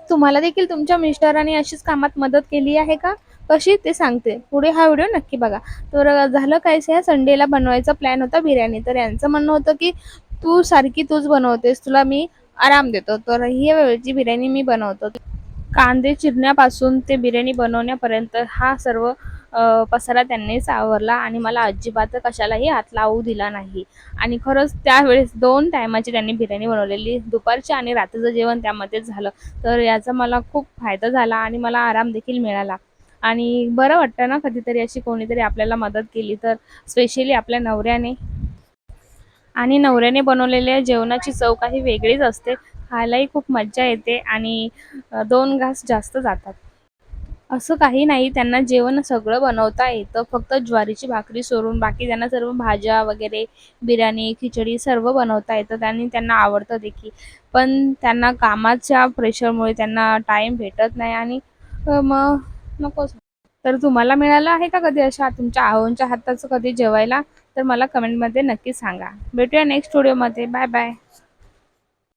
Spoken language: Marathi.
तुम्हाला देखील तुमच्या मिस्टरांनी अशीच कामात मदत केली आहे का? कशी ते सांगते. पुढे हा व्हिडिओ नक्की बघा. तर झालं काय ह्या संडेला बनवायचा प्लॅन होता बिर्याणी. तर यांचं म्हणणं होतं की तू सारखी तूच बनवतेस, तुला मी आराम देतो. तर ही वेळची बिर्याणी मी बनवतो. कांदे चिरण्यापासून ते बिर्याणी बनवण्यापर्यंत हा सर्व पसारा त्यांनीच आवरला आणि मला अजिबात कशालाही हात लावू दिला नाही. आणि खरंच त्यावेळेस 2 टायमाची त्यांनी बिर्याणी बनवलेली. दुपारचं आणि रात्रीचं जेवण त्यामध्येच झालं. तर याचा मला खूप फायदा झाला आणि मला आराम देखील मिळाला. आणि बरं वाटतं ना कधीतरी अशी कोणीतरी आपल्याला मदत केली तर, स्पेशली आपल्या नवऱ्याने. आणि नवऱ्याने बनवलेल्या जेवणाची चव काही वेगळीच असते. खायलाही खूप मज्जा येते आणि 2 घास जास्त जातात. असं काही नाही, त्यांना जेवण सगळं बनवता येतं. फक्त ज्वारीची भाकरी सोडून बाकी त्यांना सर्व भाज्या वगैरे, बिर्याणी, खिचडी सर्व बनवता येतं आणि त्यांना आवडतं देखील. पण त्यांना कामाच्या प्रेशरमुळे त्यांना टाईम भेटत नाही आणि मग नकोच. तर तुम्हाला मिळालं आहे का कधी अशा तुमच्या आहोंच्या हाताचं कधी जेवायला? तर मला कमेंटमध्ये नक्की सांगा. भेटूया नेक्स्ट व्हिडिओमध्ये. Bye bye.